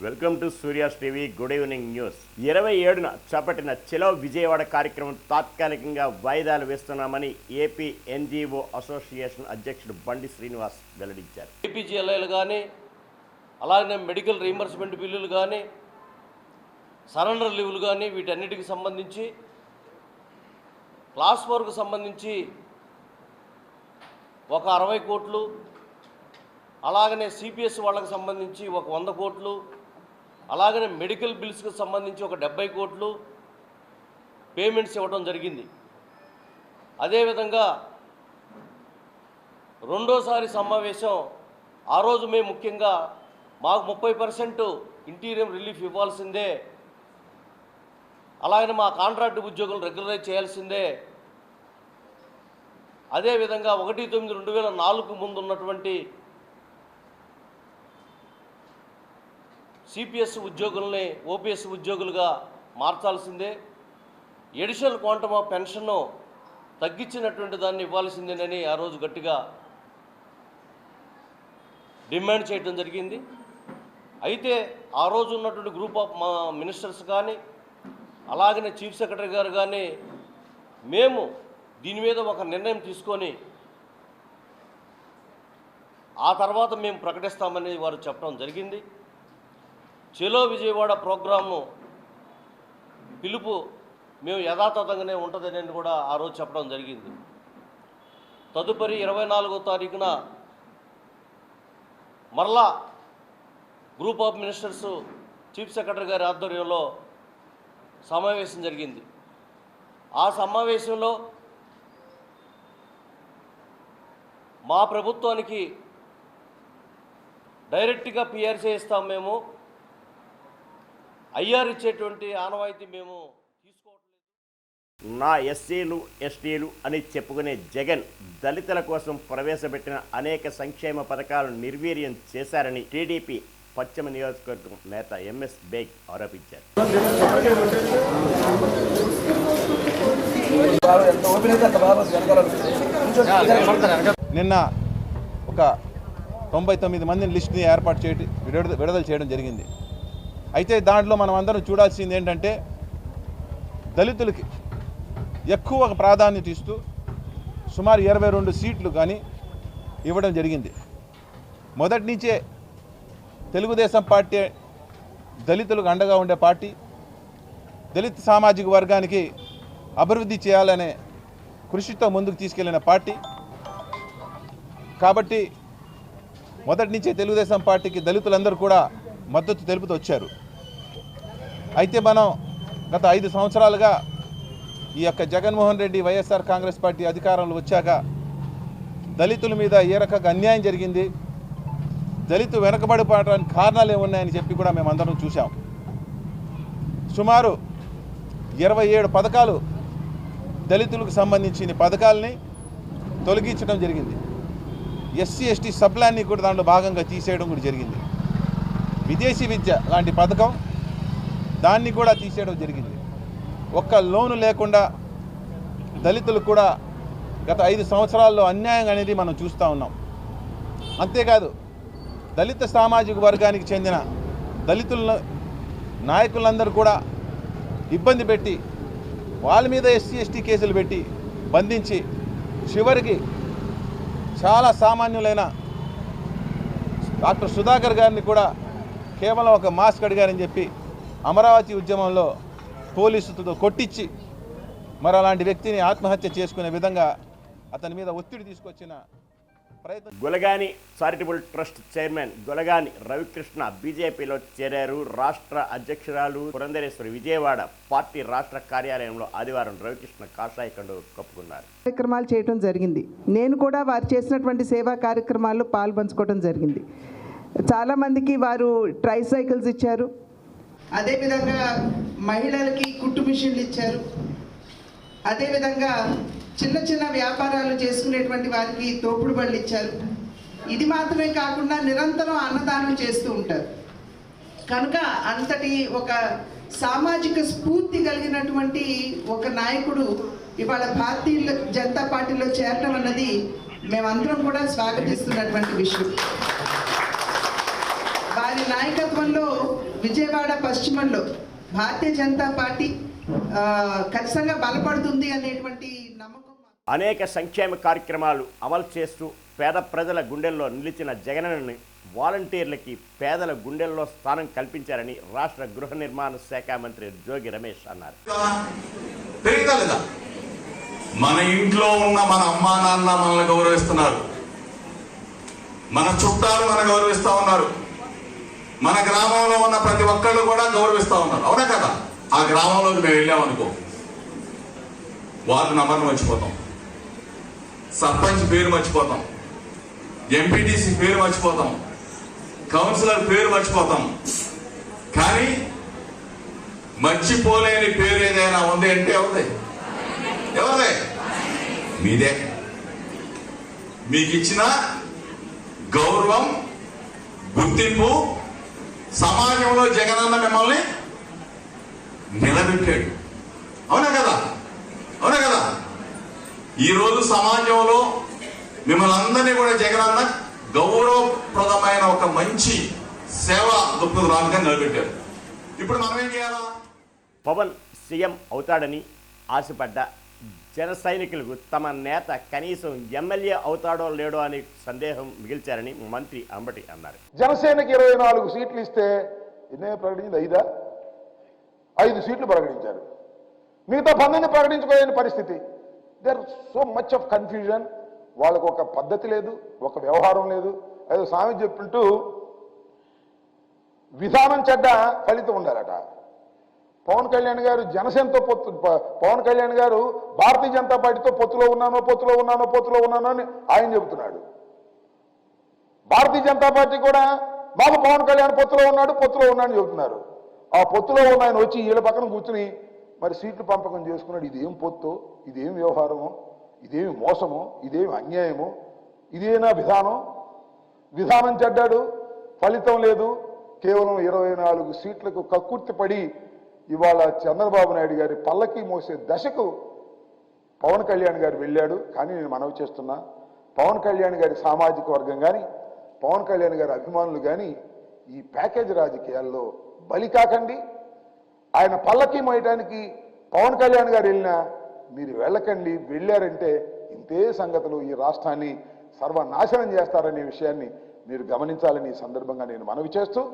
Welcome to Surya's TV good evening news. 27న చేపట్టిన చలో విజయవాడ కార్యక్రమం తాత్కాలికంగా వాయిదాలు వేస్తున్నామని ఏపీ ఎన్జీఓ అసోసియేషన్ అధ్యక్షుడు బండి శ్రీనివాస్ వెల్లడించారు. ఏపీజీఎల్ఐలు కానీ అలాగే మెడికల్ రీయింబర్స్మెంట్ బిల్లులు కానీ సరెండర్ లీవులు కానీ వీటన్నిటికి సంబంధించి క్లాస్ 4కు సంబంధించి ఒక 60 కోట్లు, అలాగనే సిపిఎస్ వాళ్ళకి సంబంధించి ఒక 100 కోట్లు, అలాగనే మెడికల్ బిల్స్కి సంబంధించి ఒక 70 కోట్లు పేమెంట్స్ ఇవ్వడం జరిగింది. అదేవిధంగా రెండోసారి సమావేశం ఆ రోజు మేము ముఖ్యంగా మాకు 30% ఇంటీరియం రిలీఫ్ ఇవ్వాల్సిందే, అలాగనే మా కాంట్రాక్ట్ ఉద్యోగులు రెగ్యులరైజ్ చేయాల్సిందే, అదేవిధంగా 1/9/2004 ముందు ఉన్నటువంటి సిపిఎస్ ఉద్యోగుల్ని ఓపీఎస్ ఉద్యోగులుగా మార్చాల్సిందే, ఎడిషనల్ క్వాంటమ్ ఆఫ్ పెన్షన్ను తగ్గించినటువంటి దాన్ని ఇవ్వాల్సిందేనని ఆ రోజు గట్టిగా డిమాండ్ చేయడం జరిగింది. అయితే ఆ రోజు ఉన్నటువంటి గ్రూప్ ఆఫ్ మినిస్టర్స్ కానీ అలాగనే చీఫ్ సెక్రటరీ గారు కానీ మేము దీని మీద ఒక నిర్ణయం తీసుకొని ఆ తర్వాత మేము ప్రకటిస్తామని వారు చెప్పడం జరిగింది. చలో విజయవాడ ప్రోగ్రాము పిలుపు మేము యథాతథంగానే ఉంటుందని కూడా ఆ రోజు చెప్పడం జరిగింది. తదుపరి 24వ తారీఖున మరలా group of ministers chief secretary గారి ఆధ్వర్యంలో సమావేశం జరిగింది. ఆ సమావేశంలో మా ప్రభుత్వానికి డైరెక్ట్గా పిఆర్సీ ఇస్తాం, మేము ఐఆర్ ఇచ్చేటువంటి ఆనవాయితీ మేము తీసుకోవట్లేదు. నా ఎస్సీలు ఎస్టీలు అని చెప్పుకునే జగన్ దళితుల కోసం ప్రవేశపెట్టిన అనేక సంక్షేమ పథకాలను నిర్వీర్యం చేశారని టీడీపీ పశ్చిమ నియోజకవర్గం నేత ఎంఎస్ బేగ్ ఆరోపించారు. నిన్న ఒక 99 మందిని లిస్ట్ని ఏర్పాటు చేయడం విడుదల చేయడం జరిగింది. అయితే దాంట్లో మనం అందరం చూడాల్సింది ఏంటంటే దళితులకి ఎక్కువ ప్రాధాన్యత ఇస్తూ సుమారు 22 సీట్లు కానీ ఇవ్వడం జరిగింది. మొదటి నుంచే తెలుగుదేశం పార్టీ దళితులకు అండగా ఉండే పార్టీ, దళిత సామాజిక వర్గానికి అభివృద్ధి చేయాలనే కృషితో ముందుకు తీసుకెళ్లిన పార్టీ కాబట్టి మొదటి నుంచే తెలుగుదేశం పార్టీకి దళితులందరూ కూడా మద్దతు తెలుపుతూ వచ్చారు. అయితే మనం గత 5 సంవత్సరాలుగా ఈ యొక్క జగన్మోహన్ రెడ్డి వైఎస్ఆర్ కాంగ్రెస్ పార్టీ అధికారంలో వచ్చాక దళితుల మీద ఏ రకంగా అన్యాయం జరిగింది, దళితు వెనకబడిపోవడానికి కారణాలు ఏమున్నాయని చెప్పి కూడా మేమందరం చూసాం. సుమారు 27 పథకాలు దళితులకు సంబంధించిన పథకాలని తొలగించడం జరిగింది. ఎస్సీ ఎస్టీ సబ్లాన్ని కూడా దాంట్లో భాగంగా తీసేయడం కూడా జరిగింది. విదేశీ విద్య లాంటి పథకం దాన్ని కూడా తీసేయడం జరిగింది. ఒక్క లోను లేకుండా దళితులు కూడా గత 5 సంవత్సరాల్లో అన్యాయం అనేది మనం చూస్తూ ఉన్నాం. అంతేకాదు దళిత సామాజిక వర్గానికి చెందిన దళితుల నాయకులందరూ కూడా ఇబ్బంది పెట్టి వాళ్ళ మీద ఎస్సీ ఎస్టీ కేసులు పెట్టి బంధించి చివరికి చాలా సామాన్యులైన డాక్టర్ సుధాకర్ గారిని కూడా కేవలం ఒక మాస్క్ అడిగారని చెప్పి అమరావతి ఉద్యమంలో పోలీసులతో కొట్టించి మరి అలాంటి వ్యక్తిని ఆత్మహత్య చేసుకునే విధంగా అతని మీద ఒత్తిడి తీసుకొచ్చిన ప్రయత్నం. Golagani charitable trust chairman Golagani Ravikrishna బీజేపీలో చేరారు. రాష్ట్ర అధ్యక్షురాలు పురంధరేశ్వరి విజయవాడ పార్టీ రాష్ట్ర కార్యాలయంలో ఆదివారం రవికృష్ణ కాషాయ కండువా కప్పుకున్నారు. కార్యక్రమాలు చేయడం జరిగింది. నేను కూడా వారు చేసినటువంటి సేవా కార్యక్రమాల్లో పాల్పంచుకోవడం జరిగింది. చాలామందికి వారు ట్రైసైకిల్స్ ఇచ్చారు, అదేవిధంగా మహిళలకి కుట్టు మిషన్లు ఇచ్చారు, అదేవిధంగా చిన్న చిన్న వ్యాపారాలు చేసుకునేటువంటి వారికి తోపుడు బళ్ళు ఇచ్చారు. ఇది మాత్రమే కాకుండా నిరంతరం అన్నదానం చేస్తూ ఉంటారు. కనుక అంతటి ఒక సామాజిక స్ఫూర్తి కలిగినటువంటి ఒక నాయకుడు ఇవాళ భారతీయ జనతా పార్టీలో చేరడం అన్నది మేమందరం కూడా స్వాగతిస్తున్నటువంటి విషయం. వారి నాయకత్వంలో విజయవాడ పశ్చిమంలో భారతీయ జనతా పార్టీ ఖచ్చితంగా బలపడుతుంది అనేటువంటి నమ్మకం. అనేక సంక్షేమ కార్యక్రమాలు అమలు చేస్తూ పేద ప్రజల గుండెల్లో నిలిచిన జగనన్నని వాలంటీర్లకి పేదల గుండెల్లో స్థానం కల్పించారని రాష్ట్ర గృహ నిర్మాణ శాఖ మంత్రి జోగి రమేష్ అన్నారు. మన ఇంట్లో ఉన్న మన అమ్మా నాన్న మనల్ని గౌరవిస్తున్నారు, మన చుట్టాలు మనం గౌరవిస్తా ఉన్నారు, మన గ్రామంలో ఉన్న ప్రతి ఒక్కళ్ళు కూడా గౌరవిస్తా ఉన్నారు. అవునా కదా? ఆ గ్రామంలోకి మేము వెళ్ళామనుకో, వార్డు నంబర్ను మర్చిపోతాం, సర్పంచ్ పేరు మర్చిపోతాం, ఎంపీటీసీ పేరు మర్చిపోతాం, కౌన్సిలర్ పేరు మర్చిపోతాం. కానీ మర్చిపోలేని పేరు ఏదైనా ఉంది అంటే ఎవరిదే? మీదే. మీకు ఇచ్చిన గౌరవం, గుర్తింపు, సమాజంలో జగనన్న మిమ్మల్ని నిలబెట్టాడు. అవునా కదా? ఈరోజు సమాజంలో మిమ్మల్ని అందరినీ కూడా జగనన్న గౌరవప్రదమైన ఒక మంచి సేవా దృక్పథంగా నిలబెట్టారు. ఇప్పుడు మనం ఏం చేయాలా? పవన్ సీఎం అవుతాడని ఆశపడ్డ జన సైనికులకు తమ నేత కనీసం ఎమ్మెల్యే అవుతాడో లేడో అని సందేహం మిగిల్చారని మంత్రి అంబటి అన్నారు. జనసేనకి 24 సీట్లు ఇస్తే ఎన్నే ప్రకటించింది? 5 సీట్లు ప్రకటించారు. మిగతా 12 ప్రకటించుకోలేని పరిస్థితి. There so much of confusion. వాళ్ళకు ఒక పద్ధతి లేదు, ఒక వ్యవహారం లేదు. ఏదో స్వామి చెప్పింటూ విధానం చెడ్డ, ఫలితం ఉండాలట. పవన్ కళ్యాణ్ గారు జనసేనతో పవన్ కళ్యాణ్ గారు భారతీయ జనతా పార్టీతో పొత్తులో ఉన్నాను అని ఆయన చెబుతున్నాడు. భారతీయ జనతా పార్టీ కూడా మాకు పవన్ కళ్యాణ్ పొత్తులో ఉన్నాడని చెబుతున్నారు. ఆ పొత్తులో ఉన్న ఆయన వచ్చి వీళ్ళ పక్కన కూర్చుని మరి సీట్లు పంపకం చేసుకున్నాడు. ఇదేం పొత్తు, ఇదేం వ్యవహారము, ఇదేమి మోసము, ఇదేమి అన్యాయము, ఇదేనా విధానం చెడ్డాడు, ఫలితం లేదు. కేవలం 24 సీట్లకు కక్కుర్తి పడి ఇవాళ చంద్రబాబు నాయుడు గారి పల్లకి మోసే దశకు పవన్ కళ్యాణ్ గారు వెళ్ళాడు. కానీ నేను మనవి చేస్తున్నా, పవన్ కళ్యాణ్ గారి సామాజిక వర్గం కానీ, పవన్ కళ్యాణ్ గారి అభిమానులు కానీ ఈ ప్యాకేజ్ రాజకీయాల్లో బలి కాకండి. ఆయన పల్లకి మోయటానికి పవన్ కళ్యాణ్ గారు వెళ్ళినా మీరు వెళ్ళకండి. వెళ్ళారంటే ఇంతే సంగతులు ఈ రాష్ట్రాన్ని సర్వనాశనం చేస్తారనే విషయాన్ని మీరు గమనించాలని ఈ సందర్భంగా నేను మనవి చేస్తూ,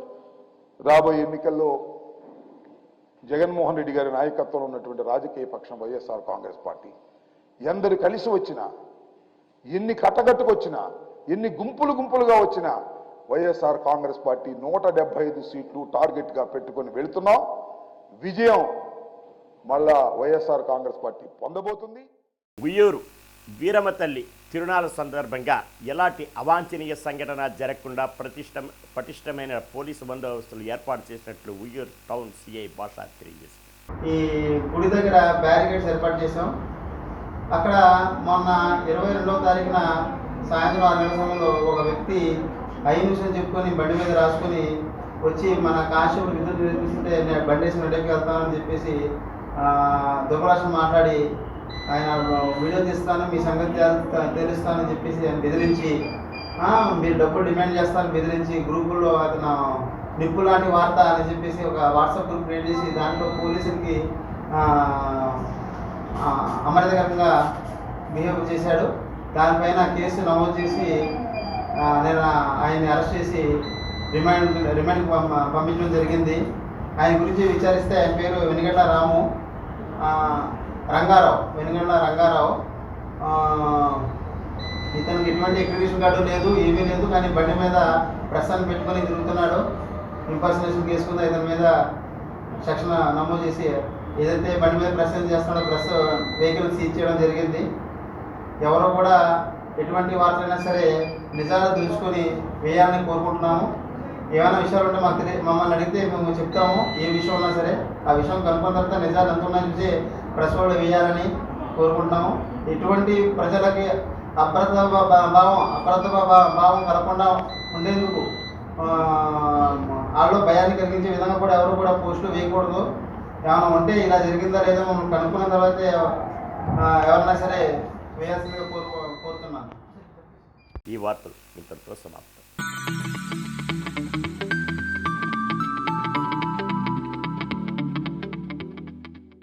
రాబోయే ఎన్నికల్లో జగన్మోహన్ రెడ్డి గారి నాయకత్వంలో ఉన్నటువంటి రాజకీయ పక్షం వైఎస్ఆర్ కాంగ్రెస్ పార్టీ ఎందరు కలిసి వచ్చినా, ఎన్ని కట్టగట్టుకొచ్చినా, ఎన్ని గుంపులుగా వచ్చినా వైఎస్ఆర్ కాంగ్రెస్ పార్టీ 175 సీట్లు టార్గెట్గా పెట్టుకొని వెళుతున్నాం. విజయం మళ్ళా వైఎస్ఆర్ కాంగ్రెస్ పార్టీ పొందబోతుంది. ఉయ్యూరు వీరమ్మ తల్లి తిరునాళ్ళ సందర్భంగా ఎలాంటి అవాంఛనీయ సంఘటన జరగకుండా పటిష్టమైన పోలీసు బందోబస్తులు ఏర్పాటు చేసినట్లు ఉయ్యూరు టౌన్ సిఐ భాష తెలియజేశారు. ఈ గుడి దగ్గర బ్యారికేడ్స్ ఏర్పాటు చేసాం. అక్కడ మొన్న 22వ తారీఖున సాయంత్రం 6 గంటల సమయంలో ఒక వ్యక్తి నిమిషం చెప్పుకొని బండి మీద రాసుకొని వచ్చి మన కానిస్టేబుల్ విద్యుత్ నిర్మిస్తుంటే నేను బండి వేసి నడిపి వెళ్తానని చెప్పేసి దుర్భాషణ మాట్లాడి ఆయన వీడియో తీస్తాను, మీ సంగతి తెలుస్తానని చెప్పేసి ఆయన బెదిరించి, మీరు డబ్బులు డిమాండ్ చేస్తానని బెదిరించి గ్రూపుల్లో అతను నిప్పు లాంటి వార్త అని చెప్పేసి ఒక వాట్సాప్ గ్రూప్ క్రియేట్ చేసి దాంట్లో పోలీసులకి అమర్యాదకరంగా బిహేవ్ చేశాడు. దానిపైన కేసు నమోదు చేసి నేను ఆయన్ని అరెస్ట్ చేసి రిమాండ్కి పంపించడం జరిగింది. ఆయన గురించి విచారిస్తే ఆయన పేరు వెనుగండ్ల రంగారావు. ఇతనికి ఎటువంటి ఎగ్జిబిషన్ కార్డు లేదు, ఏమీ లేదు. కానీ బండి మీద ప్రెస్సాన్ని పెట్టుకొని తిరుగుతున్నాడు. ఇంపర్సనేషన్ కేసు కింద ఇతని మీద సెక్షన్ నమోదు చేసి ఏదైతే బండి మీద ప్రెస్ చేస్తున్నాడో ప్రెస్ వెహికల్ సీజ్ చేయడం జరిగింది. ఎవరో కూడా ఎటువంటి వార్తలైనా సరే నిజాలు తెలుసుకొని వేయాలని కోరుకుంటున్నాము. ఏమైనా విషయాలు ఉంటే మమ్మల్ని అడిగితే మేము చెప్తాము. ఏ విషయం ఉన్నా సరే ఆ విషయం కనుక్కున్న తర్వాత నిజాలు ఎంత ఉన్నా చూసి ప్రెస్ వాళ్ళు వేయాలని కోరుకుంటున్నాము. ఎటువంటి ప్రజలకి అప్రతిభ భావం కలగకుండా ఉండేందుకు వాళ్ళు భయాన్ని కలిగించే విధంగా కూడా ఎవరు కూడా పోస్టులు వేయకూడదు. ఏమైనా ఉంటే ఇలా జరిగిందా లేదా మమ్మల్ని కనుక్కున్న తర్వాత ఎవరైనా సరే వేయాల్సిందిగా కోరుతున్నాను. ఈ వార్తలు ఇంతటితో సమాప్తం.